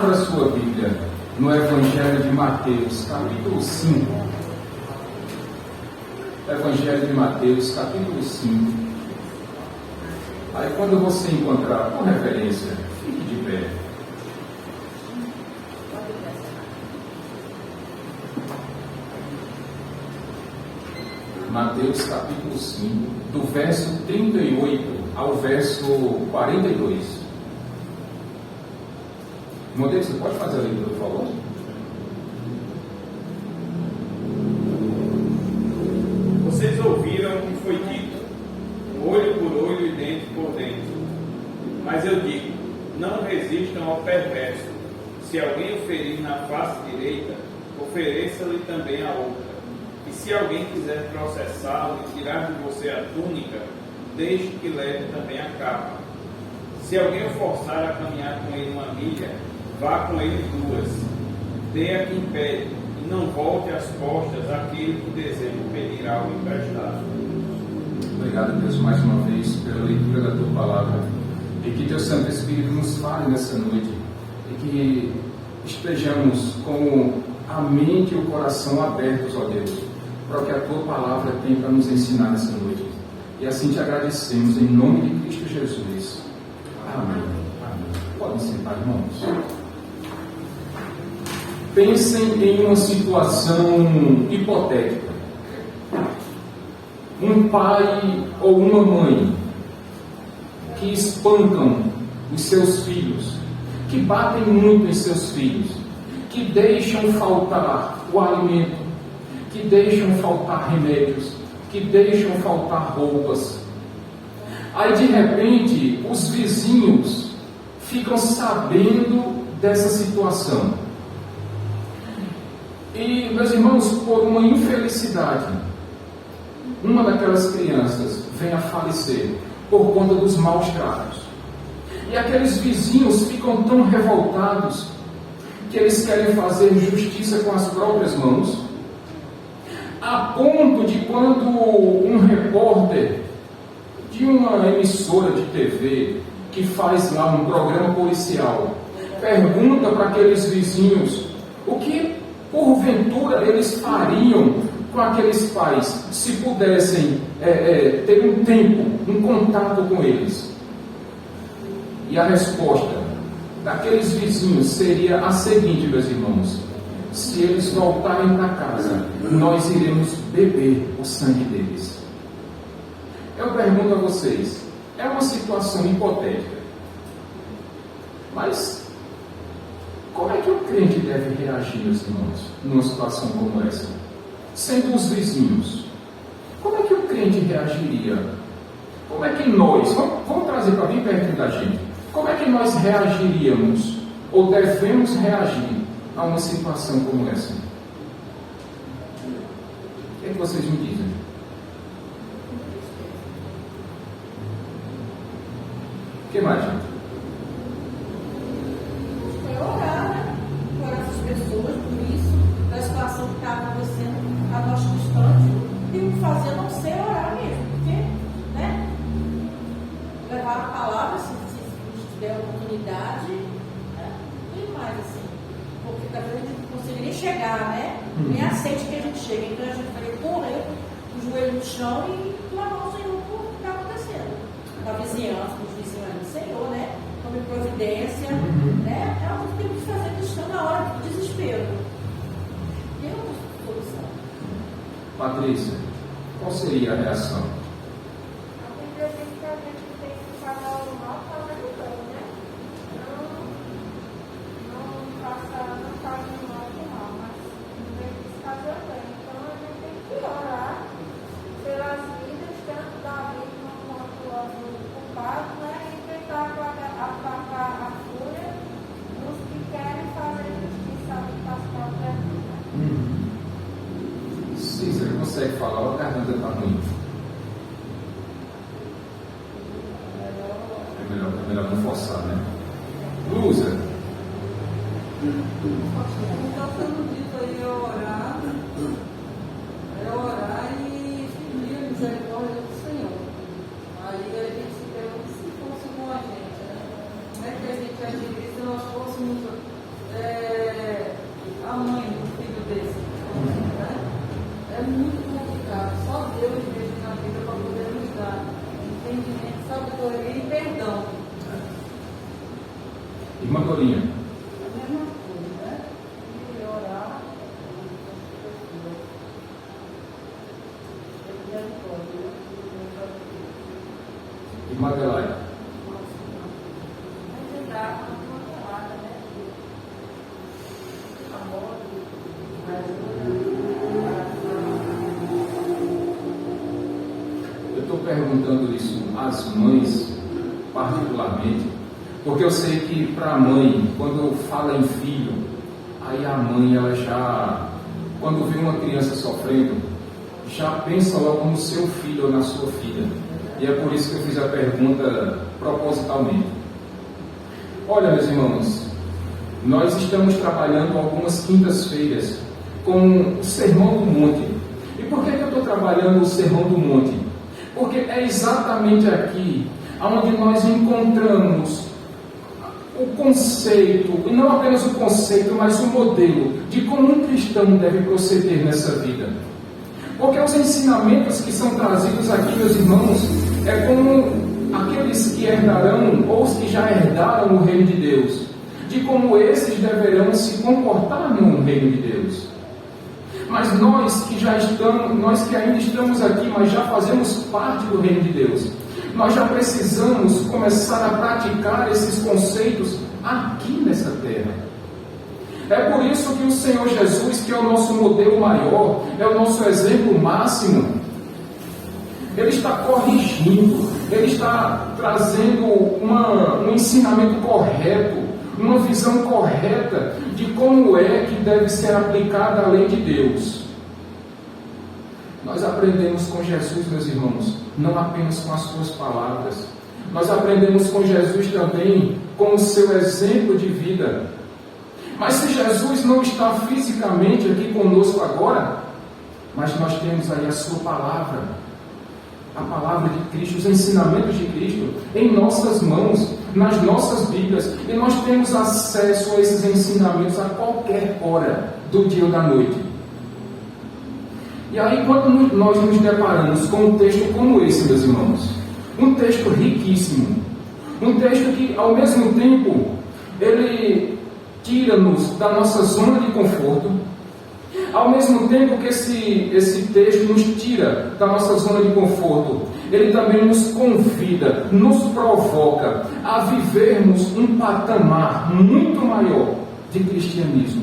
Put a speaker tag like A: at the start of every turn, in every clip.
A: Abra a sua Bíblia no Evangelho de Mateus, capítulo 5. Evangelho de Mateus, capítulo 5. Aí quando você encontrar com referência, fique de pé. Mateus capítulo 5, do verso 38 ao verso 42. Modelo, você pode fazer a leitura, por favor?
B: Vocês ouviram o que foi dito, olho por olho e dente por dente. Mas eu digo, não resistam ao perverso. Se alguém o ferir na face direita, ofereça-lhe também a outra. E se alguém quiser processá-lo e tirar de você a túnica, deixe que leve também a capa. Se alguém o forçar a caminhar com ele uma milha, vá com ele 2. Dê a quem pede, e não volte as costas àquele que deseja pedir algo emprestado.
A: Obrigado, Deus, mais uma vez pela leitura da Tua Palavra. E que Teu Santo Espírito nos fale nessa noite. E que estejamos com a mente e o coração abertos, ó Deus, para o que a Tua Palavra tem para nos ensinar nessa noite. E assim te agradecemos em nome de Cristo Jesus. Amém. Amém. Podem sentar, irmãos. Pensem em uma situação hipotética. Um pai ou uma mãe que espancam os seus filhos, que batem muito em seus filhos, que deixam faltar o alimento, que deixam faltar remédios, que deixam faltar roupas. Aí de repente os vizinhos ficam sabendo dessa situação. E, meus irmãos, por uma infelicidade, uma daquelas crianças vem a falecer por conta dos maus tratos. E aqueles vizinhos ficam tão revoltados que eles querem fazer justiça com as próprias mãos, a ponto de quando um repórter de uma emissora de TV que faz lá um programa policial pergunta para aqueles vizinhos o que porventura eles fariam com aqueles pais se pudessem ter um tempo, um contato com eles. E a resposta daqueles vizinhos seria a seguinte, meus irmãos: se eles voltarem para casa, nós iremos beber o sangue deles. Eu pergunto a vocês, é uma situação hipotética, mas como é que o crente deve reagir, meus irmãos, numa situação como essa? Sendo os vizinhos, como é que o crente reagiria? Como é que nós, vamos trazer para bem perto da gente, como é que nós reagiríamos, ou devemos reagir a uma situação como essa? O que é que vocês me dizem? O que mais, gente?
C: Orar, né? Orar essas pessoas por isso, da situação que está acontecendo a nós cristãos, e o que fazer a não ser orar mesmo, porque, né? Levar a palavra, se tiver oportunidade, né? E mais assim, porque talvez a gente não consiga nem chegar, né? Nem aceite que a gente chegue, então a gente vai correr, o joelho no chão e clamar ao Senhor por o que está acontecendo. Com a vizinhança, com os vizinhos ali, Senhor, né? Tome providência, né? É algo que temos que fazer cristão na hora do desespero. Tem uma solução.
A: Patrícia, qual seria a reação?
D: A Bíblia diz que a gente tem que pagar o mal pagando o bem, né? Não pague o mal com o mal, mas tem que fazer o bem. Então a gente tem que orar pelas vidas, tanto da vítima quanto do culpado, né? E tentar aplacar a fúria dos que querem fazer justiça com as próprias vidas.
A: Cícero, consegue falar ou a garganta está ruim? É melhor não forçar, né? Lusa.
E: Então, sendo dito aí, é orar e pedir a misericórdia do Senhor. Aí a gente se pergunta se fosse com a gente, né? Como é que a gente agiria se nós fôssemos
A: Irmã Dorinha.
E: A mesma coisa, né? E orar
A: Irmã Adelaide.
D: Ajudar com uma palavra, né? Amor,
A: Eu estou perguntando isso às mães, particularmente, porque eu sei que para a mãe, quando fala em filho, aí a mãe, ela já, quando vê uma criança sofrendo, já pensa logo no seu filho ou na sua filha. E é por isso que eu fiz a pergunta propositalmente. Olha, meus irmãos, nós estamos trabalhando algumas quintas-feiras com o Sermão do Monte. E por que eu estou trabalhando o Sermão do Monte? Porque é exatamente aqui onde nós encontramos o conceito, e não apenas o conceito, mas o modelo de como um cristão deve proceder nessa vida. Porque os ensinamentos que são trazidos aqui, meus irmãos, é como aqueles que herdarão, ou os que já herdaram o reino de Deus, de como esses deverão se comportar no reino de Deus. Mas nós que já estamos, nós que ainda estamos aqui, mas já fazemos parte do reino de Deus, nós já precisamos começar a praticar esses conceitos aqui nessa terra. É por isso que o Senhor Jesus, que é o nosso modelo maior, é o nosso exemplo máximo, Ele está corrigindo, Ele está trazendo um ensinamento correto, uma visão correta de como é que deve ser aplicada a lei de Deus. Nós aprendemos com Jesus, meus irmãos, não apenas com as suas palavras, nós aprendemos com Jesus também com o seu exemplo de vida. Mas se Jesus não está fisicamente aqui conosco agora, mas nós temos aí a sua palavra, a palavra de Cristo, os ensinamentos de Cristo em nossas mãos, nas nossas Bíblias, e nós temos acesso a esses ensinamentos a qualquer hora do dia ou da noite. E aí, quando nós nos deparamos com um texto como esse, meus irmãos, um texto riquíssimo, um texto que, ao mesmo tempo, ele tira-nos da nossa zona de conforto, ao mesmo tempo que esse texto nos tira da nossa zona de conforto, ele também nos convida, nos provoca a vivermos um patamar muito maior de cristianismo.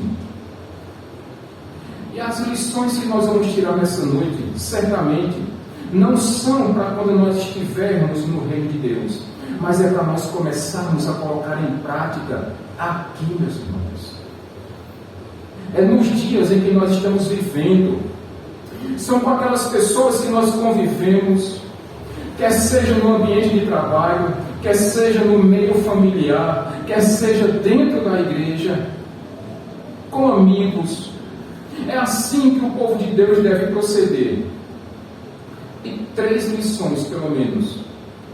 A: E as lições que nós vamos tirar nessa noite, certamente, não são para quando nós estivermos no reino de Deus, mas é para nós começarmos a colocar em prática aqui, meus irmãos. É nos dias em que nós estamos vivendo, são com aquelas pessoas que nós convivemos, quer seja no ambiente de trabalho, quer seja no meio familiar, quer seja dentro da igreja, com amigos. É assim que o povo de Deus deve proceder. E 3 lições, pelo menos,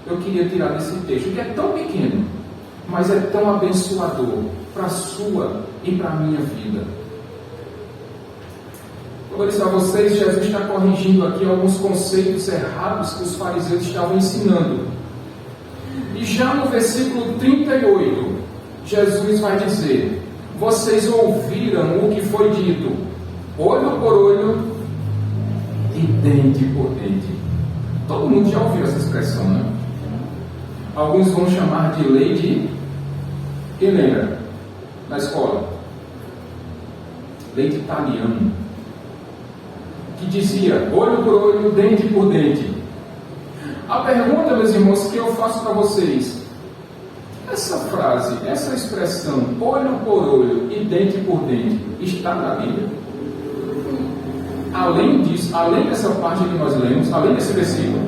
A: eu queria tirar desse texto, que é tão pequeno, mas é tão abençoador para a sua e para a minha vida. Como eu disse a vocês, Jesus está corrigindo aqui alguns conceitos errados que os fariseus estavam ensinando. E já no versículo 38, Jesus vai dizer: vocês ouviram o que foi dito, olho por olho e dente por dente. Todo mundo já ouviu essa expressão, né? Alguns vão chamar de lei de... Quem lembra? Na escola. Lei de italiano. Que dizia, olho por olho, dente por dente. A pergunta, meus irmãos, que eu faço para vocês: essa frase, essa expressão, olho por olho e dente por dente, está na Bíblia? Além disso, além dessa parte que nós lemos, além desse versículo?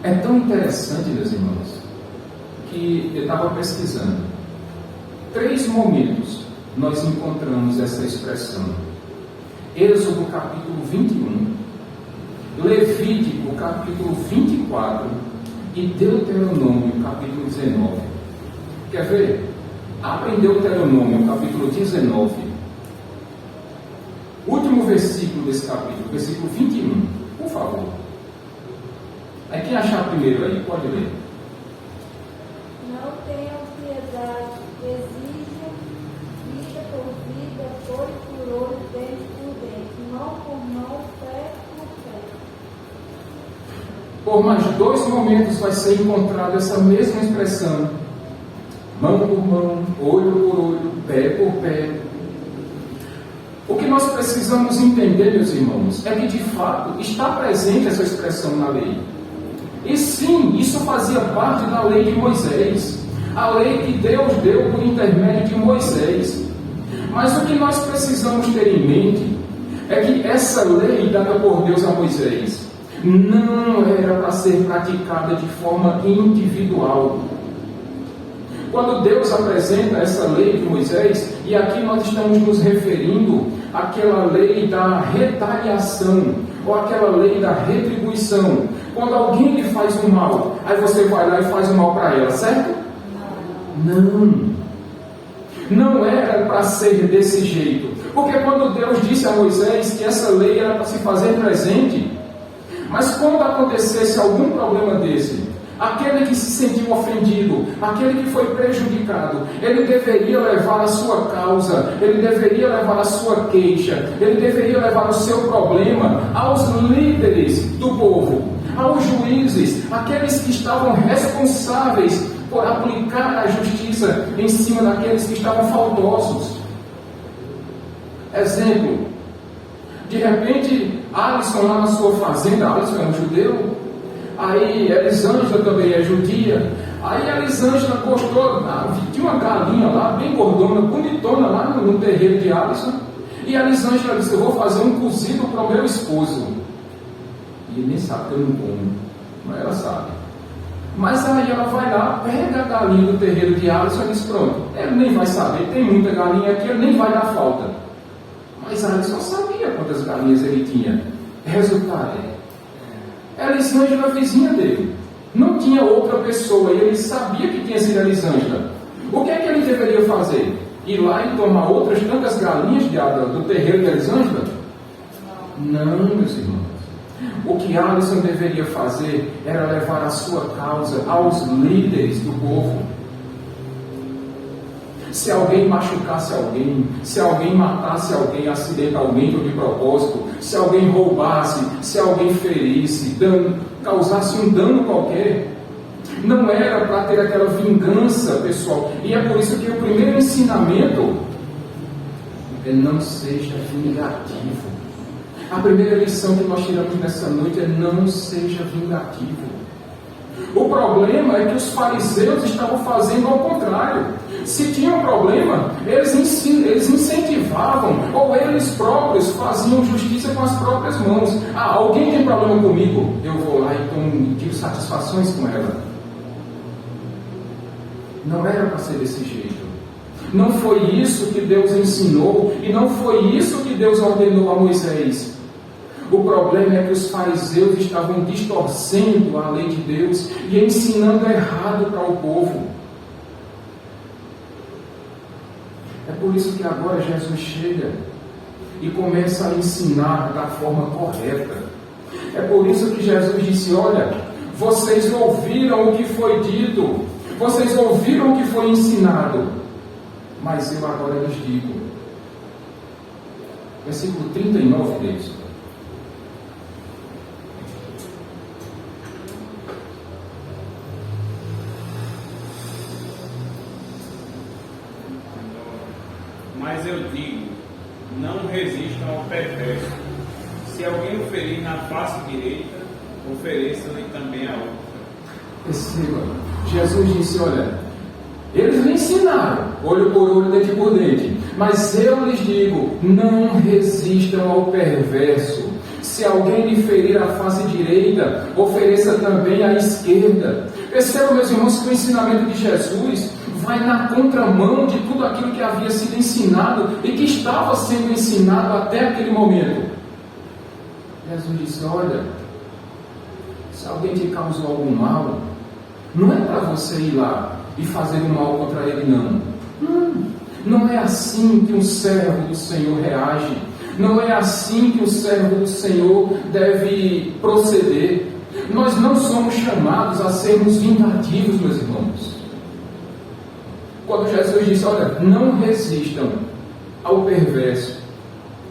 A: É tão interessante, meus irmãos, que eu estava pesquisando. 3 momentos nós encontramos essa expressão: Êxodo capítulo 21, Levítico capítulo 24 e Deuteronômio capítulo 19. Quer ver? Abre em Deuteronômio capítulo 19, último versículo desse capítulo, versículo 21, por favor. Aí quem achar primeiro aí, pode ler.
D: Não tenham piedade, exijam vida por vida, olho por olho, dente por dente, mão por mão, pé por pé.
A: Por mais 2 momentos vai ser encontrada essa mesma expressão: mão por mão, olho por olho, pé por pé. O que nós precisamos entender, meus irmãos, é que de fato está presente essa expressão na lei. E sim, isso fazia parte da lei de Moisés, a lei que Deus deu por intermédio de Moisés. Mas o que nós precisamos ter em mente é que essa lei dada por Deus a Moisés não era para ser praticada de forma individual. Quando Deus apresenta essa lei de Moisés, e aqui nós estamos nos referindo àquela lei da retaliação, ou aquela lei da retribuição. Quando alguém lhe faz um mal, aí você vai lá e faz o mal para ela, certo? Não era para ser desse jeito. Porque quando Deus disse a Moisés que essa lei era para se fazer presente, mas quando acontecesse algum problema desse, aquele que se sentiu ofendido, aquele que foi prejudicado, ele deveria levar a sua causa, ele deveria levar a sua queixa, ele deveria levar o seu problema aos líderes do povo, aos juízes, aqueles que estavam responsáveis por aplicar a justiça em cima daqueles que estavam faltosos. Exemplo, de repente, Alisson lá na sua fazenda, Alisson é um judeu, aí Elisângela também é judia, aí Elisângela gostou, tinha uma galinha lá, bem gordona, bonitona lá no terreiro de Alisson, e Elisângela disse: eu vou fazer um cozido para o meu esposo. E ele nem sabe que eu não como, mas ela sabe. Mas aí ela vai lá, pega a galinha do terreiro de Alisson e diz: pronto, ele nem vai saber, tem muita galinha aqui, ele nem vai dar falta. Mas Alisson sabia quantas galinhas ele tinha. Resultado, Elisângela, a vizinha dele, não tinha outra pessoa, e ele sabia que tinha sido Elisângela. O que é que ele deveria fazer? Ir lá e tomar outras tantas galinhas do terreiro de Elisângela? Não, meus irmãos. O que Alisson deveria fazer era levar a sua causa aos líderes do povo. Se alguém machucasse alguém, se alguém matasse alguém acidentalmente ou de propósito, se alguém roubasse, se alguém ferisse, causasse um dano qualquer, não era para ter aquela vingança, pessoal. E é por isso que o primeiro ensinamento é: não seja vingativo. A primeira lição que nós tiramos nessa noite é: não seja vingativo. O problema é que os fariseus estavam fazendo ao contrário. Se tinha um problema, eles incentivavam, ou eles próprios faziam justiça com as próprias mãos. Alguém tem problema comigo? Eu vou lá e tiro satisfações com ela. Não era para ser desse jeito. Não foi isso que Deus ensinou, e não foi isso que Deus ordenou a Moisés. O problema é que os fariseus estavam distorcendo a lei de Deus e ensinando errado para o povo. É por isso que agora Jesus chega e começa a ensinar da forma correta. É por isso que Jesus disse: olha, vocês ouviram o que foi dito, vocês ouviram o que foi ensinado, mas eu agora lhes digo. Versículo 39 deles.
B: Mas eu digo, não resistam ao perverso. Se alguém o ferir na face direita, ofereçam-lhe também a outra.
A: Perceba, Jesus disse: olha, eles lhe ensinaram, olho por olho, dente por dente, mas eu lhes digo, não resistam ao perverso. Se alguém lhe ferir a face direita, ofereça também a esquerda. Perceba, meus irmãos, que o ensinamento de Jesus vai na contramão de tudo aquilo que havia sido ensinado e que estava sendo ensinado até aquele momento. Jesus disse: olha, se alguém te causou algum mal, não é para você ir lá e fazer um mal contra ele, não. Não é assim que um servo do Senhor reage. Não é assim que o servo do Senhor deve proceder. Nós não somos chamados a sermos vingativos, meus irmãos. Quando Jesus disse, olha, não resistam ao perverso.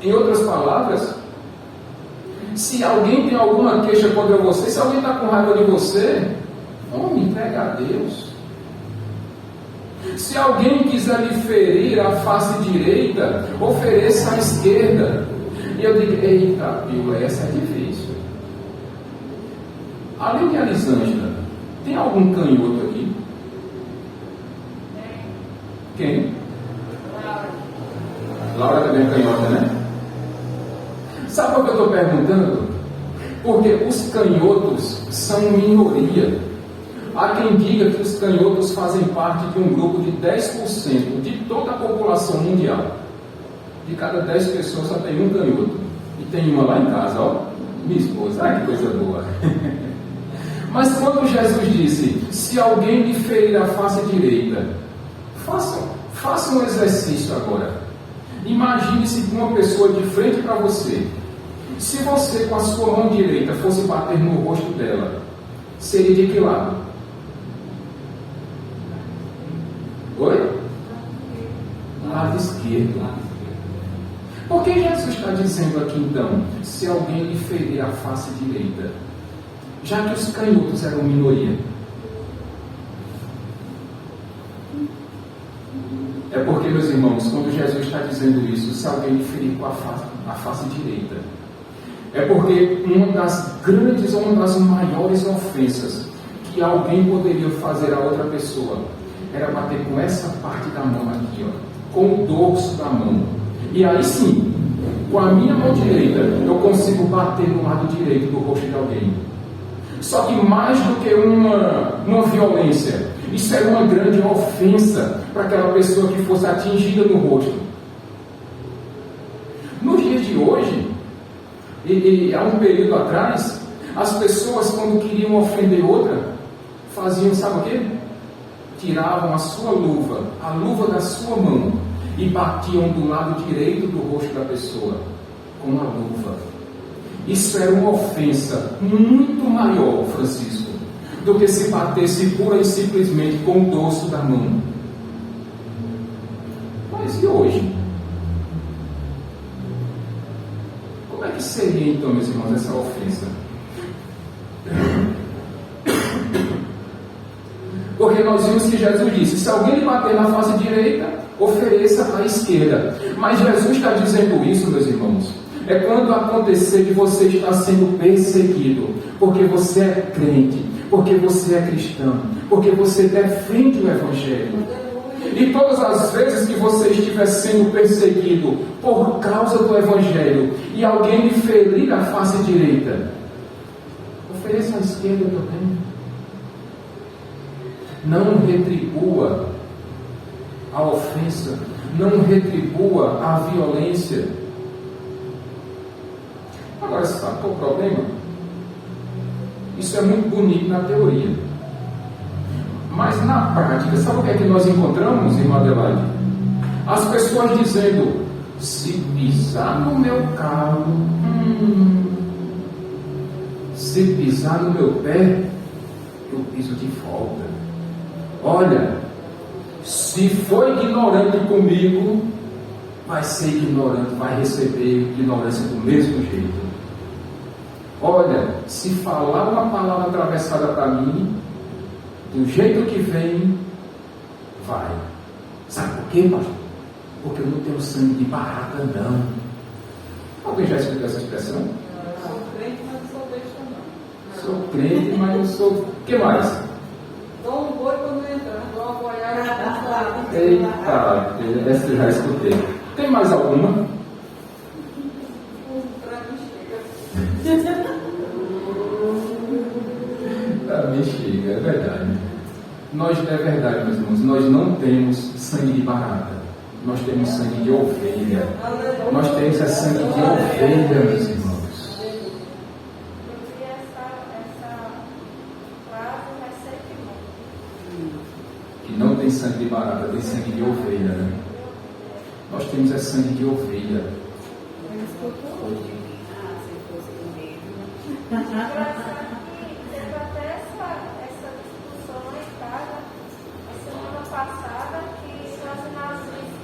A: Em outras palavras, se alguém tem alguma queixa contra você, se alguém está com raiva de você, homem, entrega a Deus. Se alguém quiser lhe ferir a face direita, ofereça a esquerda. E eu digo, eita, Bíblia, essa é difícil. Além de Elisângela, tem algum canhoto aqui? Quem? Laura também é canhota, né? Sabe por que eu estou perguntando? Porque os canhotos são minoria. Há quem diga que os canhotos fazem parte de um grupo de 10% de toda a população mundial. De cada 10 pessoas só tem um canhoto. E tem uma lá em casa, ó. Minha esposa, ai que coisa boa. Mas quando Jesus disse, se alguém lhe ferir a face direita, faça um exercício agora. Imagine-se com uma pessoa de frente para você. Se você com a sua mão direita fosse bater no rosto dela, seria de que lado? Oi? Lado esquerdo. Por que Jesus está dizendo aqui então, se alguém lhe ferir a face direita? Já que os canhotos eram minoria. É porque, meus irmãos, quando Jesus está dizendo isso, se alguém lhe ferir com a face direita, é porque uma das grandes ou uma das maiores ofensas que alguém poderia fazer a outra pessoa era bater com essa parte da mão aqui, ó, com o dorso da mão. E aí sim, com a minha mão direita, eu consigo bater no lado direito do rosto de alguém. Só que mais do que uma violência, isso era uma grande ofensa para aquela pessoa que fosse atingida no rosto. Nos dias de hoje, e há um período atrás, as pessoas, quando queriam ofender outra, faziam, sabe o quê? Tiravam a sua luva, a luva da sua mão, e batiam do lado direito do rosto da pessoa, com a luva. Isso era uma ofensa muito maior, Francisco, do que se batesse pura e simplesmente com o dorso da mão. Mas e hoje? Como é que seria então, meus irmãos, essa ofensa? Porque nós vimos que Jesus disse, se alguém lhe bater na face direita, ofereça a esquerda. Mas Jesus está dizendo isso, meus irmãos, é quando acontecer de você estar sendo perseguido, porque você é crente, porque você é cristão, porque você defende o Evangelho. E todas as vezes que você estiver sendo perseguido por causa do Evangelho e alguém lhe ferir a face direita, ofereça a esquerda também. Não retribua a ofensa, não retribua a violência. Agora, sabe qual é o problema? Isso é muito bonito na teoria, mas na prática, sabe o que é que nós encontramos, irmã Adelaide? As pessoas dizendo, se pisar no meu carro, se pisar no meu pé, eu piso de volta. Olha, se for ignorante comigo, vai ser ignorante, vai receber ignorância do mesmo jeito. Olha, se falar uma palavra atravessada para mim, do jeito que vem, vai. Sabe por quê, pastor? Porque eu não tenho sangue de barata, não. Alguém já escutou essa expressão?
E: Sou crente, mas não sou besta, não.
A: Sou crente, mas não sou... O que mais?
E: Dou um boi quando entrar, dou uma boiada.
A: Eita, essa eu já escutei. Tem mais alguma? Também chega, é verdade. É verdade, meus irmãos, nós não temos sangue de barata, nós temos sangue de ovelha. Nós temos sangue de ovelha, meus irmãos.
D: Eu vi essa frase recentemente.
A: Que não tem sangue de barata, tem sangue de ovelha, né? Nós temos sangue de ovelha.
D: Engraçado que teve até essa discussão lá em casa, a semana passada, que nós nazistas,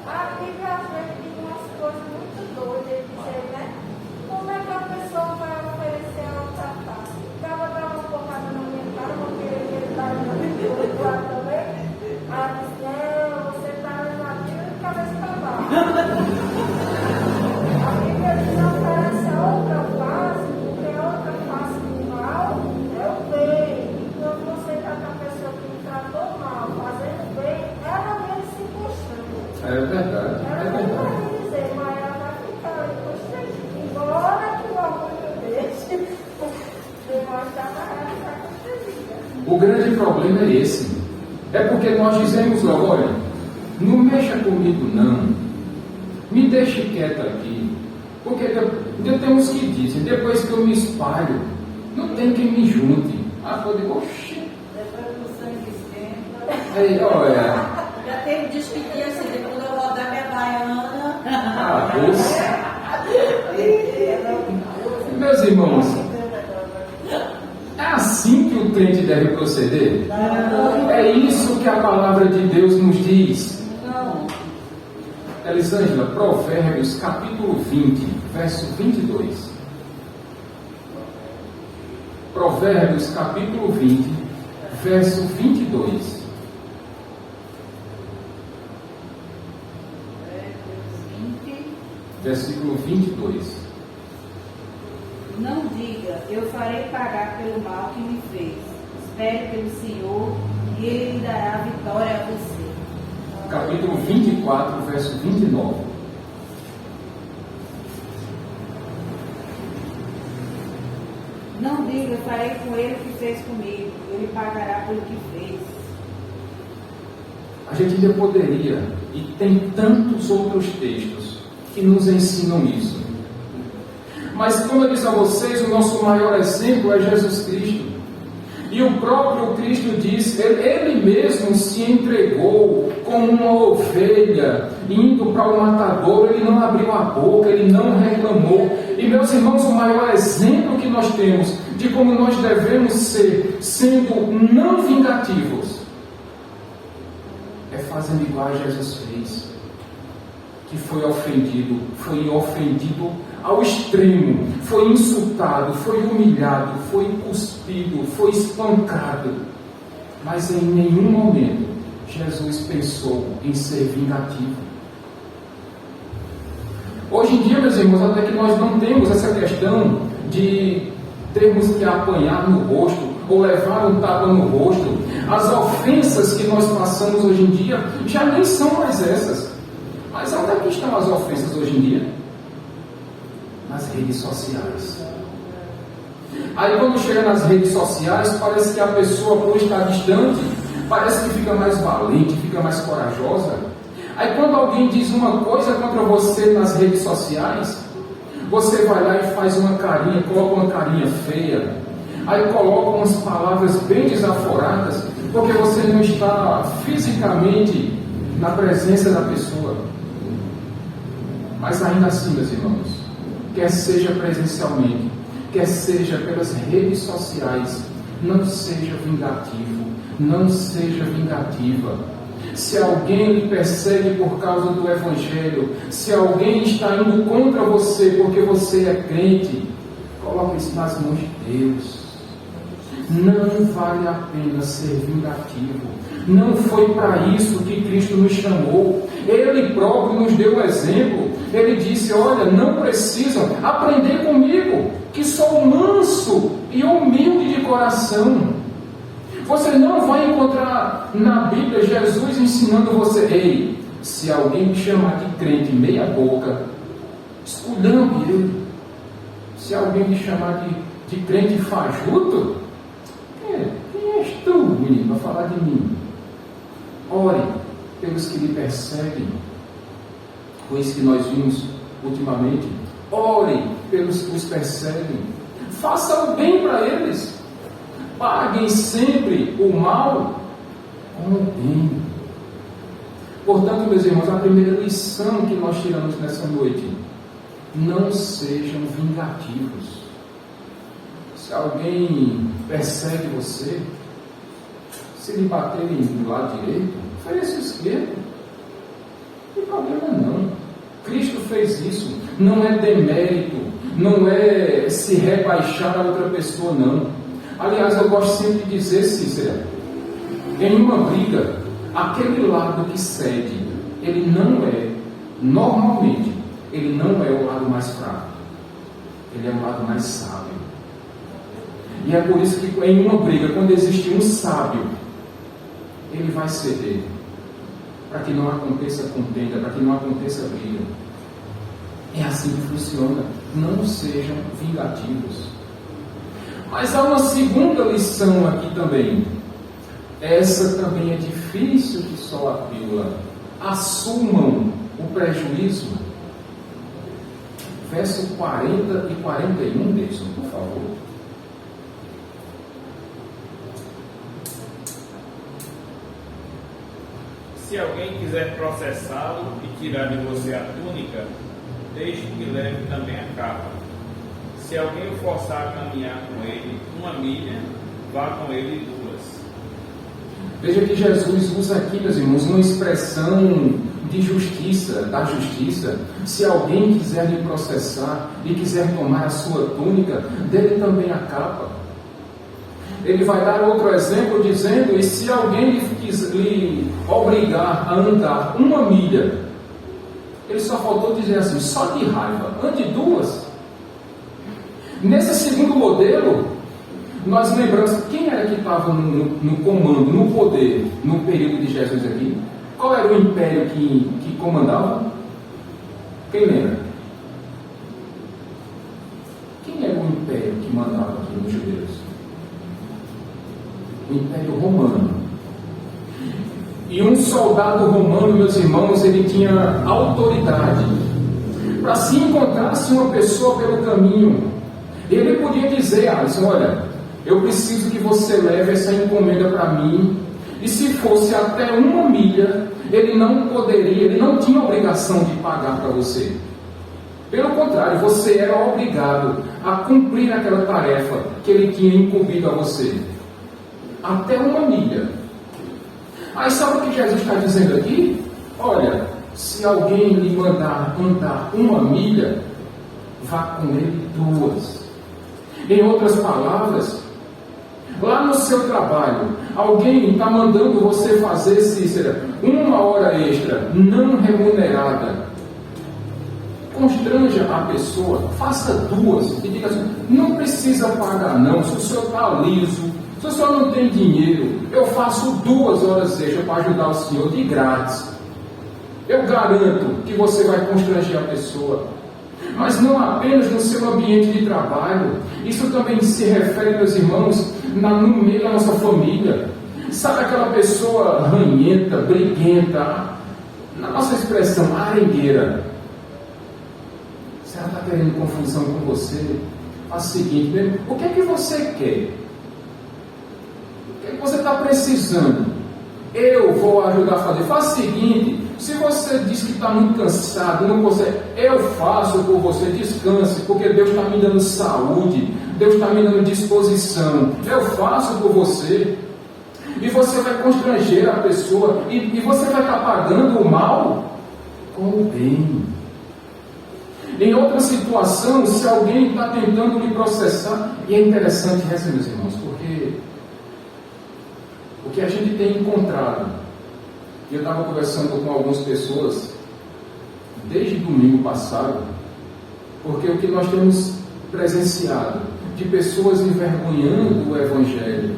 D: a Bíblia às vezes diz umas coisas muito doidas, dizer, né? Como é que a pessoa vai oferecer a outra face? O cara dava uma porrada na minha cara, não queria que ele estava na Bíblia do outro lado também. Aí eu disse, não, você está na Bíblia de cabeça para baixo. A Bíblia diz oferece a outra face, porque a outra face do mal é o bem. E quando você está com a pessoa que me tratou mal, fazendo bem, ela mesmo se mostrando.
A: É verdade, é
D: Ela não
A: verdade.
D: vai dizer, mas ela vai ficar ali, poxa, embora que o orgulho deixe, demonstrar para ela que está constrangida.
A: O grande problema é esse. É porque nós dizemos logo, olha, não mexa comigo não. Me deixe quieto aqui. Porque ainda temos que dizer, depois que eu me espalho, não tem quem me junte. Ah, eu digo, oxi.
C: Depois que o sangue esquenta.
A: Aí, olha.
C: Já teve despedir assim, depois eu vou dar minha baiana.
A: Ah, você. Meus irmãos, é assim que o crente deve proceder? É isso que a palavra de Deus nos diz.
C: Não.
A: Elisângela, Provérbios capítulo 20, verso 22. Provérbios capítulo 20, verso 22. Versículo 22.
F: Não diga, eu farei pagar pelo mal que me fez. Espere pelo Senhor e Ele lhe dará a vitória a você.
A: Capítulo 24, verso 29.
F: Não diga, eu farei com ele o que fez comigo. Ele pagará pelo que fez.
A: A gente ainda poderia, e tem tantos outros textos que nos ensinam isso. Mas como eu disse a vocês, o nosso maior exemplo é Jesus Cristo. E o próprio Cristo diz, ele mesmo se entregou como uma ovelha, indo para o matador, ele não abriu a boca, ele não reclamou. E meus irmãos, o maior exemplo que nós temos de como nós devemos ser, sendo não vingativos, é fazendo igual a Jesus fez, que foi ofendido ao extremo, foi insultado, foi humilhado, foi cuspido, foi espancado, mas em nenhum momento Jesus pensou em ser vingativo. Hoje em dia, meus irmãos, até que nós não temos essa questão de termos que apanhar no rosto ou levar um tapa no rosto. As ofensas que nós passamos hoje em dia já nem são mais essas. Mas onde é que estão as ofensas hoje em dia? Nas redes sociais. Aí quando chega nas redes sociais, parece que a pessoa, por estar distante, parece que fica mais valente, fica mais corajosa. Aí quando alguém diz uma coisa contra você nas redes sociais, você vai lá e faz uma carinha, coloca uma carinha feia, aí coloca umas palavras bem desaforadas, porque você não está fisicamente na presença da pessoa. Mas ainda assim, meus irmãos, quer seja presencialmente, quer seja pelas redes sociais, não seja vingativo, não seja vingativa. Se alguém lhe persegue por causa do Evangelho, se alguém está indo contra você porque você é crente, coloque isso nas mãos de Deus. Não vale a pena ser vingativo. Não foi para isso que Cristo nos chamou. Ele próprio nos deu o exemplo. Ele disse, olha, não precisam aprender comigo, que sou manso e humilde de coração. Você não vai encontrar na Bíblia Jesus ensinando você, ei, se alguém me chamar de crente meia boca, esculhambe ele. Se alguém me chamar de crente fajuto, quem és tu, menino, para falar de mim? Ore pelos que lhe perseguem. Foi isso que nós vimos ultimamente. Ore pelos que os perseguem. Faça o bem para eles. Paguem sempre o mal com o bem. Portanto, meus irmãos, a primeira lição que nós tiramos nessa noite: não sejam vingativos. Se alguém persegue você, se lhe baterem do lado direito, ofereça o esquerdo. Não tem problema não. Cristo fez isso. Não é demérito, não é se rebaixar a outra pessoa, não. Aliás, eu gosto sempre de dizer, Cícera, em uma briga, aquele lado que cede, ele não é, normalmente, ele não é o lado mais fraco. Ele é o lado mais sábio. E é por isso que em uma briga, quando existe um sábio, ele vai ceder, para que não aconteça contenda, para que não aconteça briga. É assim que funciona. Não sejam vingativos. Mas há uma segunda lição aqui também. Essa também é difícil que só a pílula. Assumam o prejuízo. Verso 40 e 41, Deison, por favor.
B: Se alguém quiser processá-lo e tirar de você a túnica, deixe que leve também a capa. Se alguém o forçar a caminhar com ele 1 milha, vá com ele 2.
A: Veja que Jesus usa aqui, meus irmãos, uma expressão de justiça, da justiça. Se alguém quiser lhe processar e quiser tomar a sua túnica, dê também a capa. Ele vai dar outro exemplo dizendo, e se alguém lhe obrigar a andar 1 milha, ele só faltou dizer assim, só de raiva, ande 2. Nesse segundo modelo, nós lembramos quem era que estava no comando, no poder, no período de Jesus aqui. Qual era o império que comandava? Quem lembra? Quem era o império que mandava aqui nos judeus? O Império Romano. E um soldado romano, meus irmãos, ele tinha autoridade. Para se encontrasse uma pessoa pelo caminho, ele podia dizer, Alisson, olha, eu preciso que você leve essa encomenda para mim. E se fosse até 1 milha, ele não poderia, ele não tinha obrigação de pagar para você. Pelo contrário, você era obrigado a cumprir aquela tarefa que ele tinha incumbido a você. Até 1 milha. Aí sabe o que Jesus está dizendo aqui? Olha, se alguém lhe mandar andar 1 milha, vá com ele 2. Em outras palavras, lá no seu trabalho, alguém está mandando você fazer, Cícera, 1 hora extra, não remunerada. Constranja a pessoa, faça 2 e diga assim, não precisa pagar não, se o senhor está liso, se o senhor não tem dinheiro, eu faço 2 horas extra para ajudar o senhor de grátis. Eu garanto que você vai constranger a pessoa. Mas não apenas no seu ambiente de trabalho. Isso também se refere, meus irmãos, no meio da nossa família. Sabe aquela pessoa ranhenta, briguenta, na nossa expressão, arengueira. Se ela está querendo confusão com você, faz o seguinte, o que é que você quer? O que é que você está precisando? Eu vou ajudar a fazer. Faz o seguinte, se você diz que está muito cansado, não consegue, eu faço por você, descanse, porque Deus está me dando saúde, Deus está me dando disposição, eu faço por você. E você vai constranger a pessoa, e você vai estar pagando o mal com o bem. Em outra situação, se alguém está tentando lhe processar, e é interessante essa, meus irmãos, porque o que a gente tem encontrado, eu estava conversando com algumas pessoas desde domingo passado, porque o que nós temos presenciado de pessoas envergonhando o Evangelho,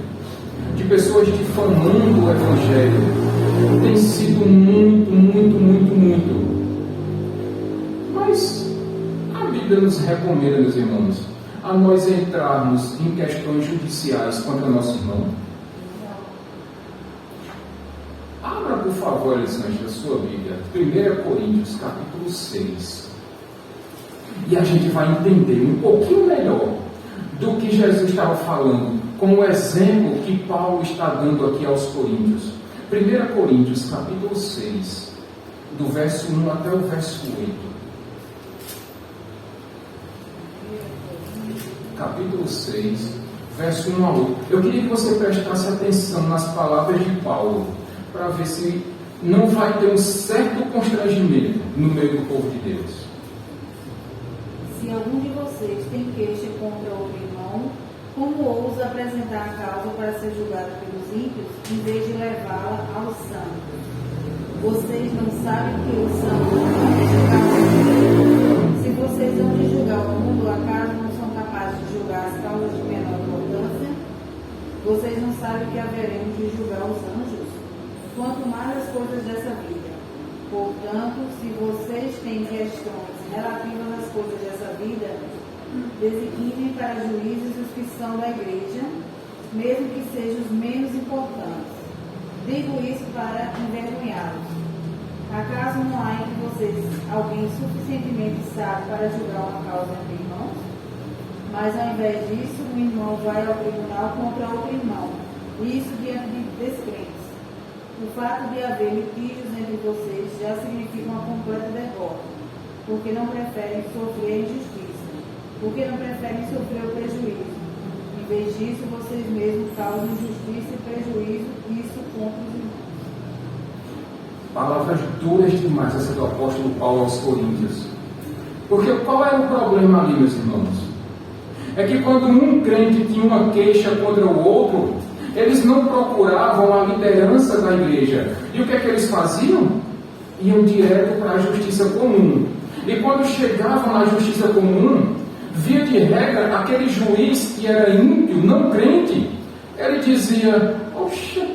A: de pessoas difamando o Evangelho, tem sido muito. Mas a Bíblia nos recomenda, meus irmãos, a nós entrarmos em questões judiciais contra nosso irmão. Abra, por favor, a lição da sua Bíblia, 1 Coríntios, capítulo 6. E a gente vai entender um pouquinho melhor do que Jesus estava falando, com o exemplo que Paulo está dando aqui aos Coríntios. 1 Coríntios, capítulo 6, do verso 1 até o verso 8. capítulo 6, verso 1 a 8. Eu queria que você prestasse atenção nas palavras de Paulo, para ver se não vai ter um certo constrangimento no meio do povo de Deus.
F: Se algum de vocês tem queixa contra outro irmão, como ousa apresentar a causa para ser julgada pelos ímpios, em vez de levá-la aos santos? Vocês não sabem que os santos não vão julgar o mundo? Se vocês vão de julgar o mundo, acaso não são capazes de julgar as causas de menor importância? Vocês não sabem que haveremos de julgar os anjos? Quanto mais as coisas dessa vida. Portanto, se vocês têm questões relativas às coisas dessa vida, designem para juízes os que são da igreja, mesmo que sejam os menos importantes. Digo isso para envergonhá-los. Acaso não há entre vocês alguém suficientemente sábio para julgar uma causa entre irmãos? Mas ao invés disso, um irmão vai ao tribunal contra outro irmão, e isso diante de descrentes. O fato de haver litígios entre vocês já significa uma completa derrota, porque não preferem sofrer injustiça, porque não preferem sofrer o prejuízo. Em vez disso, vocês mesmos causam injustiça e prejuízo, isso contra os irmãos.
A: Palavras duras demais essa do apóstolo Paulo aos Coríntios. Porque qual era o problema ali, meus irmãos? É que quando um crente tinha uma queixa contra o outro, eles não procuravam a liderança da igreja. E o que é que eles faziam? Iam direto para a justiça comum. E quando chegavam na justiça comum, via de regra, aquele juiz que era ímpio, não crente, ele dizia: poxa,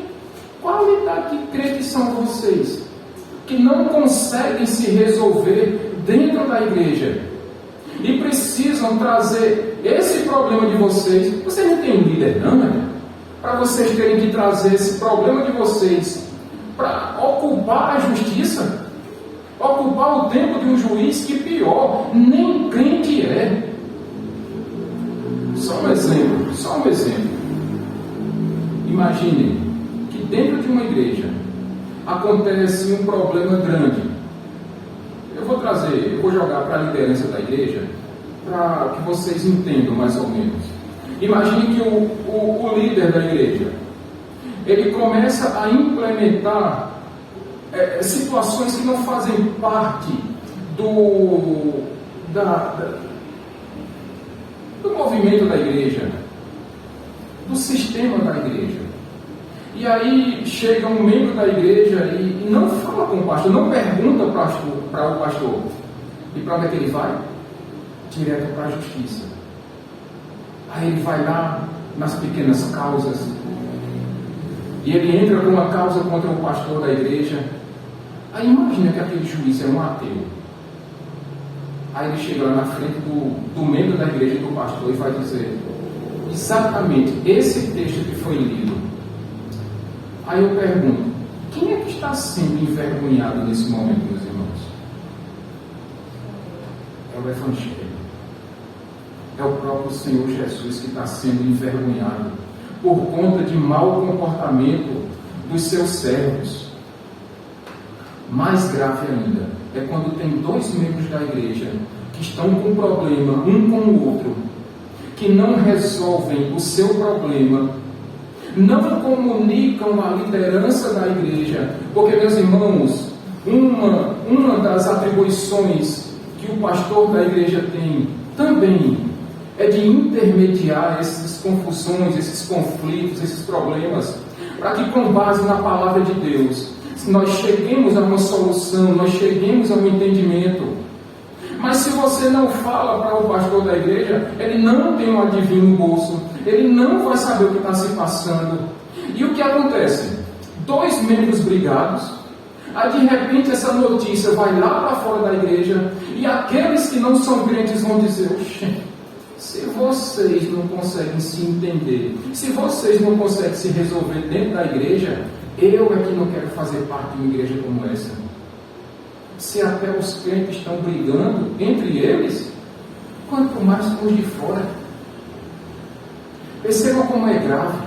A: qualidade de crentes são vocês, que não conseguem se resolver dentro da igreja e precisam trazer esse problema de vocês. Vocês não têm um líder, não, né? Para vocês terem que trazer esse problema de vocês para ocupar a justiça, ocupar o tempo de um juiz que, pior, nem crente é. Só um exemplo. Imagine que dentro de uma igreja acontece um problema grande. Eu vou jogar para a liderança da igreja, para que vocês entendam mais ou menos. Imagine que o líder da igreja, ele começa a implementar situações que não fazem parte do movimento da igreja, do sistema da igreja. E aí chega um membro da igreja e não fala com o pastor, não pergunta para o pastor. E para onde é que ele vai? Direto para a justiça. Aí ele vai lá nas pequenas causas e ele entra com uma causa contra o pastor da igreja. Aí imagina que aquele juiz é um ateu. Aí ele chega lá na frente do membro da igreja, do pastor, e vai dizer exatamente esse texto que foi lido. Aí eu pergunto: quem é que está sendo envergonhado nesse momento, meus irmãos? É o Evangelho. É o próprio Senhor Jesus que está sendo envergonhado por conta de mau comportamento dos seus servos. Mais grave ainda é quando tem dois membros da igreja que estão com problema um com o outro, que não resolvem o seu problema, não comunicam a liderança da igreja, porque, meus irmãos, uma das atribuições que o pastor da igreja tem também é de intermediar essas confusões, esses conflitos, esses problemas, para que, com base na palavra de Deus, nós cheguemos a uma solução, nós cheguemos a um entendimento. Mas se você não fala para o pastor da igreja, ele não tem um adivinho no bolso, ele não vai saber o que está se passando. E o que acontece? Dois membros brigados, aí de repente essa notícia vai lá para fora da igreja, e aqueles que não são crentes vão dizer: oxe, se vocês não conseguem se entender, se vocês não conseguem se resolver dentro da igreja, eu é que não quero fazer parte de uma igreja como essa. Se até os crentes estão brigando entre eles, quanto mais com os de fora. Percebam como é grave.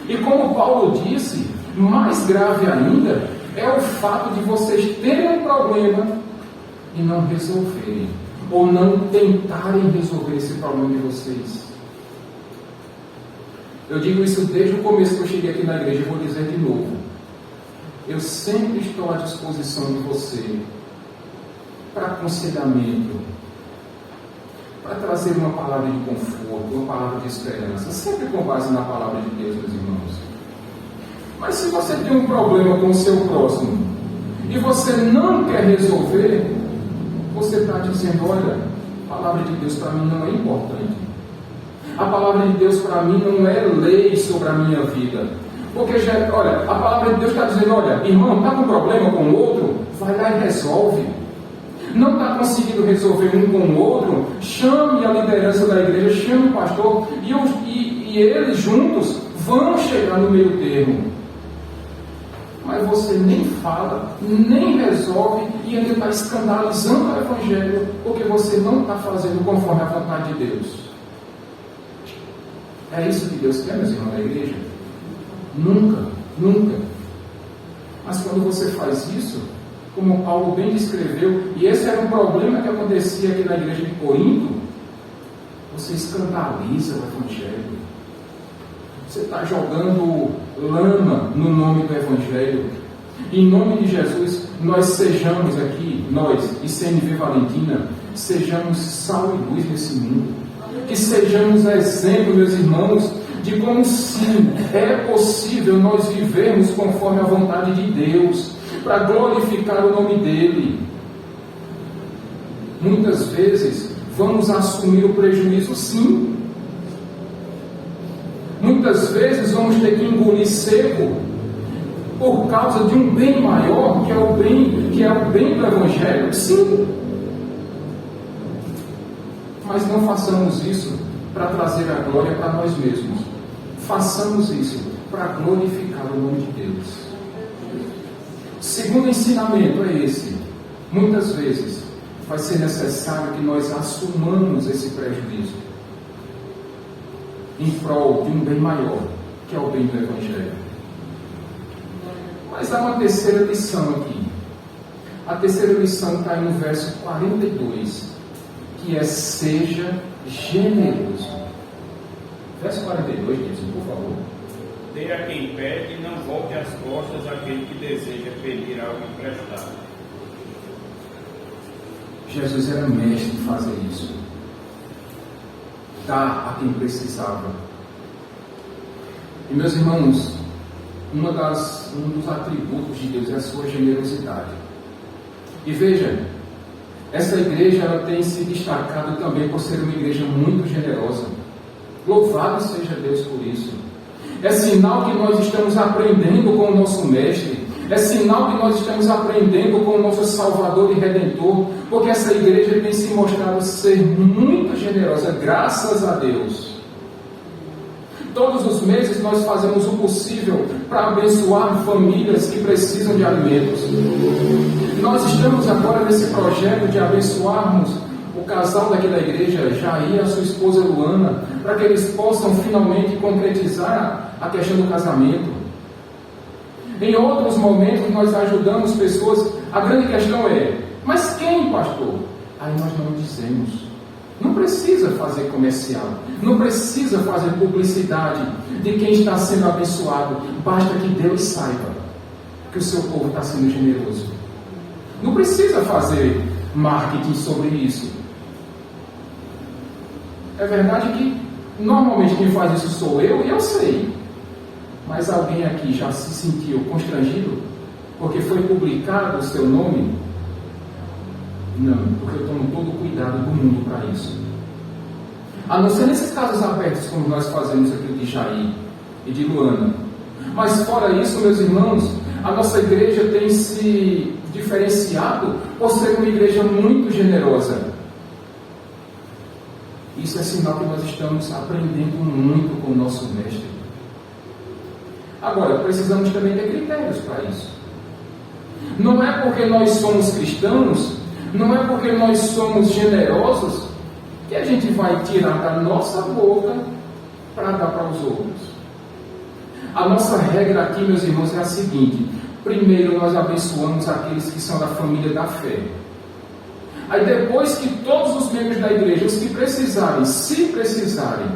A: E como Paulo disse, mais grave ainda é o fato de vocês terem um problema e não resolverem. ou não tentarem resolver esse problema de vocês. Eu digo isso desde o começo que eu cheguei aqui na igreja e vou dizer de novo. Eu sempre estou à disposição de você para aconselhamento, para trazer uma palavra de conforto, uma palavra de esperança, sempre com base na palavra de Deus, meus irmãos. Mas se você tem um problema com o seu próximo e você não quer resolver, você está dizendo, olha, a palavra de Deus para mim não é importante. A palavra de Deus para mim não é lei sobre a minha vida. Porque, olha, a palavra de Deus está dizendo, olha, irmão, está com problema com o outro? Vai lá e resolve. Não está conseguindo resolver um com o outro? Chame a liderança da igreja, chame o pastor e eles juntos vão chegar no meio termo. Mas você nem fala, nem resolve e ainda está escandalizando o Evangelho porque você não está fazendo conforme a vontade de Deus. É isso que Deus quer, meus irmãos da igreja? Nunca, nunca. Mas quando você faz isso, como Paulo bem descreveu, e esse era um problema que acontecia aqui na igreja de Corinto, você escandaliza o Evangelho. Você está jogando lama no nome do Evangelho. Em nome de Jesus, nós sejamos aqui, nós, ICNV Valentina, sejamos sal e luz nesse mundo. Que sejamos exemplo, meus irmãos, de como sim, é possível nós vivermos conforme a vontade de Deus, para glorificar o nome dEle. Muitas vezes vamos assumir o prejuízo, sim. Muitas vezes vamos ter que engolir seco por causa de um bem maior, que é o bem do Evangelho, sim. Mas não façamos isso para trazer a glória para nós mesmos. Façamos isso para glorificar o nome de Deus. Segundo ensinamento é esse. Muitas vezes vai ser necessário que nós assumamos esse prejuízo em prol de um bem maior, que é o bem do Evangelho. Mas há uma terceira lição aqui. A terceira lição está no verso 42, que é: seja generoso. Verso 42 diz, por favor.
B: Dê a quem pede e não volte as costas àquele que deseja pedir algo emprestado.
A: Jesus era mestre em fazer isso. Dar a quem precisava. E meus irmãos, um dos atributos de Deus é a sua generosidade. E veja, essa igreja ela tem se destacado também por ser uma igreja muito generosa. Louvado seja Deus por isso. É sinal que nós estamos aprendendo com o nosso mestre. É sinal que nós estamos aprendendo com o nosso Salvador e Redentor, porque essa igreja tem se mostrado ser muito generosa, graças a Deus. Todos os meses nós fazemos o possível para abençoar famílias que precisam de alimentos. Nós estamos agora nesse projeto de abençoarmos o casal daqui da igreja, Jair e a sua esposa Luana, para que eles possam finalmente concretizar a questão do casamento. Em outros momentos nós ajudamos pessoas. A grande questão é: mas quem, pastor? Aí nós não dizemos. Não precisa fazer comercial, não precisa fazer publicidade de quem está sendo abençoado. Basta que Deus saiba que o seu povo está sendo generoso. Não precisa fazer marketing sobre isso. É verdade que normalmente quem faz isso sou eu, e eu sei. Mas alguém aqui já se sentiu constrangido porque foi publicado o seu nome? Não, porque eu tomo todo o cuidado do mundo para isso. A não ser nesses casos abertos, como nós fazemos aqui de Jair e de Luana. Mas fora isso, meus irmãos, a nossa igreja tem se diferenciado por ser uma igreja muito generosa. Isso é sinal que nós estamos aprendendo muito com o nosso mestre. Agora, precisamos também ter critérios para isso. Não é porque nós somos cristãos, não é porque nós somos generosos, que a gente vai tirar da nossa boca para dar para os outros. A nossa regra aqui, meus irmãos, é a seguinte: primeiro nós abençoamos aqueles que são da família da fé. Aí depois que todos os membros da igreja, os que precisarem, se precisarem,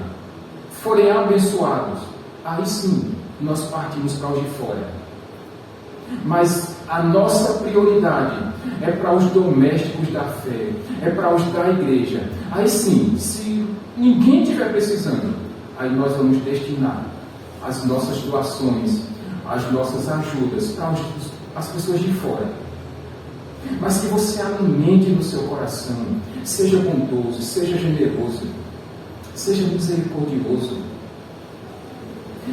A: forem abençoados, aí sim nós partimos para os de fora. Mas a nossa prioridade é para os domésticos da fé, é para os da igreja. Aí sim, se ninguém estiver precisando, aí nós vamos destinar as nossas doações, as nossas ajudas para as pessoas de fora. Mas que você alimente no seu coração, seja bondoso, seja generoso, seja misericordioso.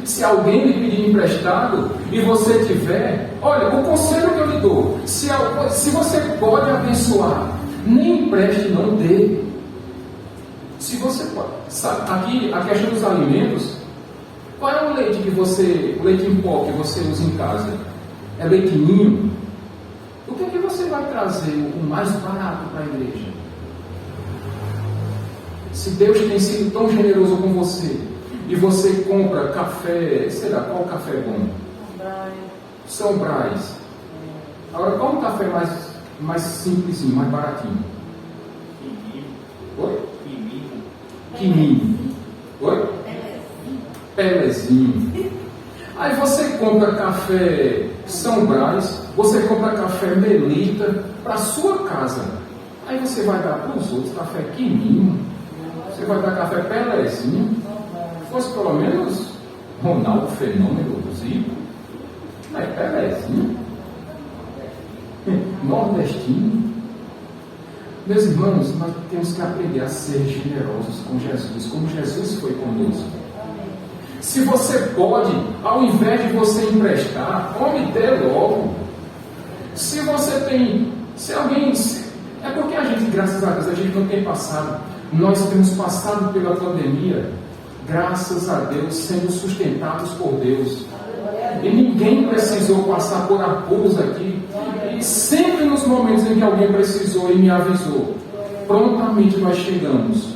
A: Se alguém lhe pedir emprestado e você tiver, olha, o conselho que eu lhe dou, se você pode abençoar, nem empreste, não dê. Se você pode, sabe, aqui a questão dos alimentos, qual é o leite o leite em pó que você usa em casa? É leite ninho? O que é que você vai trazer o mais barato para a igreja? Se Deus tem sido tão generoso com você, e você compra café, sei lá, qual café é bom? São Brás. Agora, qual um café mais simplesinho, mais baratinho? Oi? Quiminho. Oi? Pelezinho. Aí você compra café São Brás, você compra café Melita para a sua casa. Aí você vai dar para os outros café Quiminho, você vai dar café Pelezinho. Fosse pelo menos Ronaldo Fenômeno do Zico, mas Pelezinho, nordestino. Meus irmãos, nós temos que aprender a ser generosos com Jesus, como Jesus foi conosco. Se você pode, ao invés de você emprestar, dê logo. Se você tem, é porque a gente, graças a Deus, a gente não tem passado. Nós temos passado pela pandemia, graças a Deus, sendo sustentados por Deus. E ninguém precisou passar por apuros aqui. E sempre nos momentos em que alguém precisou e me avisou, prontamente nós chegamos.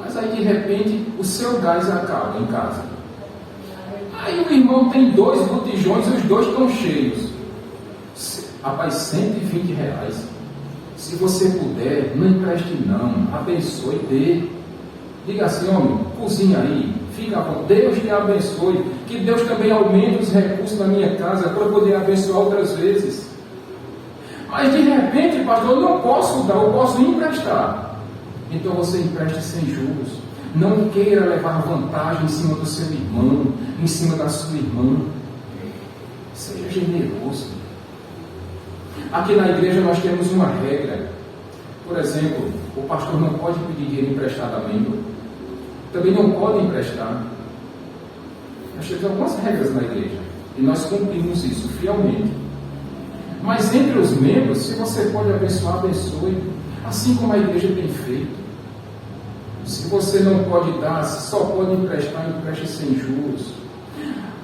A: Mas aí de repente o seu gás acaba em casa. Aí o irmão tem 2 botijões e os 2 estão cheios. Rapaz, R$120. Se você puder, não empreste não, abençoe, dê. Diga assim, homem, cozinha aí, fica bom, Deus te abençoe, que Deus também aumente os recursos na minha casa para eu poder abençoar outras vezes. Mas de repente, pastor, eu não posso dar, eu posso emprestar. Então você empreste sem juros. Não queira levar vantagem em cima do seu irmão, em cima da sua irmã. Seja generoso. Aqui na igreja nós temos uma regra. Por exemplo, o pastor não pode pedir dinheiro emprestado a membro. Também não pode emprestar. Nós temos algumas regras na igreja. E nós cumprimos isso fielmente. Mas entre os membros, se você pode abençoar, abençoe. Assim como a igreja tem feito. Se você não pode dar, se só pode emprestar, empreste sem juros.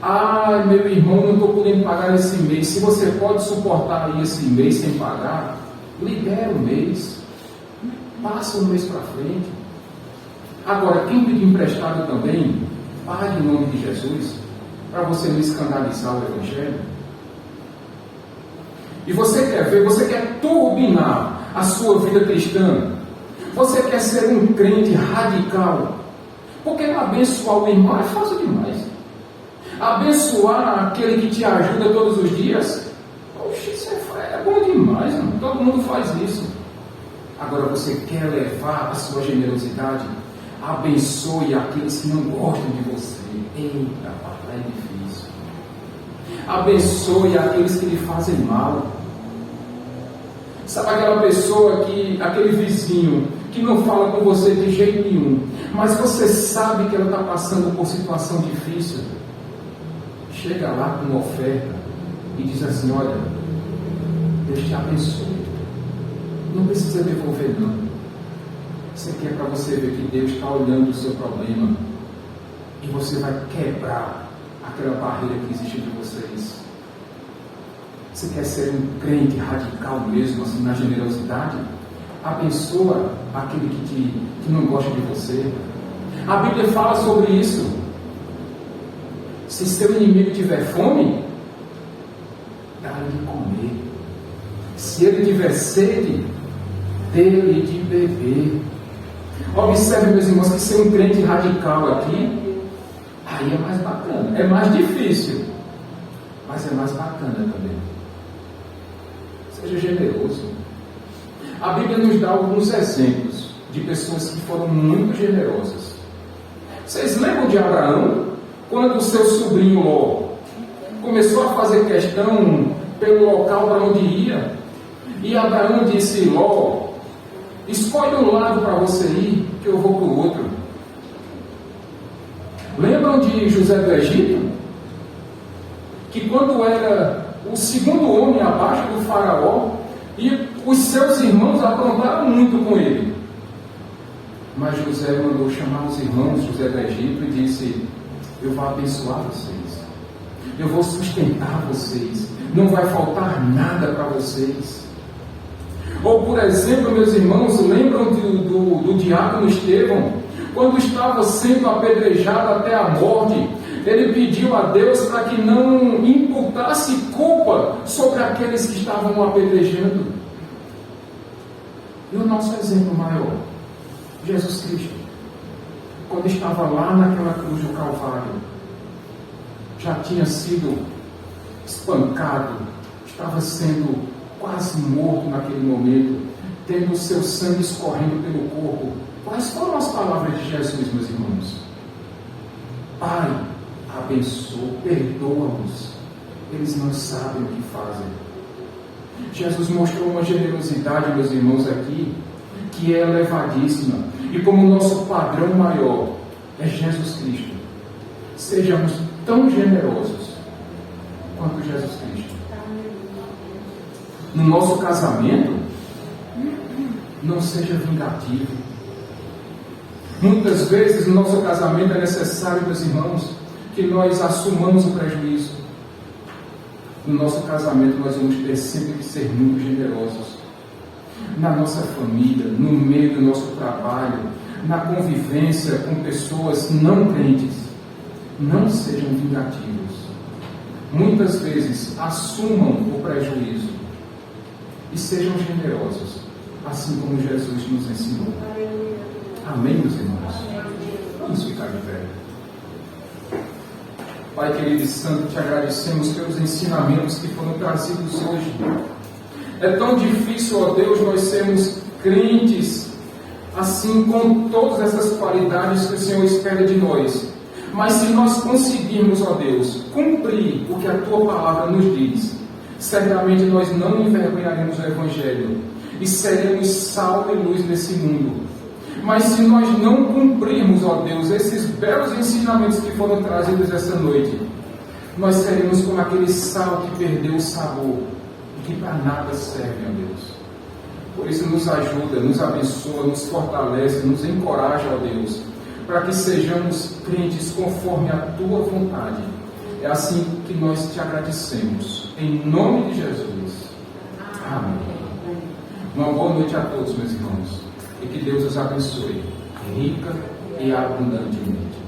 A: Ah, meu irmão, não estou podendo pagar esse mês. Se você pode suportar aí esse mês sem pagar, libera o mês. Passa o mês para frente. Agora, quem pedir emprestado também, pague em nome de Jesus, para você não escandalizar o Evangelho. E você quer ver, você quer turbinar a sua vida cristã, você quer ser um crente radical, porque abençoar o irmão é fácil demais. Abençoar aquele que te ajuda todos os dias, oxe, isso é bom demais, mano. Todo mundo faz isso. Agora você quer levar a sua generosidade, abençoe aqueles que não gostam de você. Eita, papai, é difícil. Abençoe aqueles que lhe fazem mal. Sabe aquela pessoa aquele vizinho que não fala com você de jeito nenhum, mas você sabe que ela está passando por situação difícil? Chega lá com uma oferta e diz assim, olha, Deus te abençoe. Não precisa devolver não. Isso aqui é para você ver que Deus está olhando o seu problema e você vai quebrar aquela barreira que existe entre vocês. Você quer ser um crente radical mesmo, assim, na generosidade? Abençoa aquele que não gosta de você. A Bíblia fala sobre isso. Se seu inimigo tiver fome, dá-lhe de comer. Se ele tiver sede, dê-lhe de beber. Observe, meus irmãos, que ser um crente radical aqui, aí é mais bacana. É mais difícil, mas é mais bacana também. Seja generoso. A Bíblia nos dá alguns exemplos de pessoas que foram muito generosas. Vocês lembram de Abraão? Quando o seu sobrinho Ló começou a fazer questão pelo local para onde ia, e Abraão disse: Ló, escolhe um lado para você ir, que eu vou para o outro. Lembram de José do Egito? Que quando era o segundo homem abaixo do faraó, e os seus irmãos aprontaram muito com ele. Mas José mandou chamar os irmãos José do Egito e disse: eu vou abençoar vocês, eu vou sustentar vocês, não vai faltar nada para vocês. Ou, por exemplo, meus irmãos, lembram do diácono Estevão? Quando estava sendo apedrejado até a morte, ele pediu a Deus para que não imputasse culpa sobre aqueles que estavam o apedrejando. E o nosso exemplo maior, Jesus Cristo, quando estava lá naquela cruz do Calvário, já tinha sido espancado, estava sendo quase morto naquele momento, tendo o seu sangue escorrendo pelo corpo. Quais foram as palavras de Jesus, meus irmãos? Pai, abençoa, perdoa-os, eles não sabem o que fazem. Jesus mostrou uma generosidade, meus irmãos, aqui, que é elevadíssima. E como nosso padrão maior é Jesus Cristo, sejamos tão generosos quanto Jesus Cristo. No nosso casamento, não seja vingativo. Muitas vezes no nosso casamento é necessário, meus irmãos, que nós assumamos o prejuízo. No nosso casamento nós vamos ter sempre que ser muito generosos. Na nossa família, no meio do nosso trabalho, na convivência com pessoas não crentes, não sejam vingativos. Muitas vezes assumam o prejuízo e sejam generosos, assim como Jesus nos ensinou. Amém, meus irmãos? Vamos ficar de pé. Pai querido e santo, te agradecemos pelos ensinamentos que foram trazidos hoje. É tão difícil, ó Deus, nós sermos crentes, assim, com todas essas qualidades que o Senhor espera de nós. Mas se nós conseguirmos, ó Deus, cumprir o que a Tua palavra nos diz, certamente nós não envergonharemos o Evangelho e seremos sal e luz nesse mundo. Mas se nós não cumprirmos, ó Deus, esses belos ensinamentos que foram trazidos essa noite, nós seremos como aquele sal que perdeu o sabor e que para nada serve, ó Deus. Por isso nos ajuda, nos abençoa, nos fortalece, nos encoraja, ó Deus, para que sejamos crentes conforme a Tua vontade. É assim que nós te agradecemos. Em nome de Jesus. Amém. Uma boa noite a todos, meus irmãos. E que Deus os abençoe, rica e abundantemente.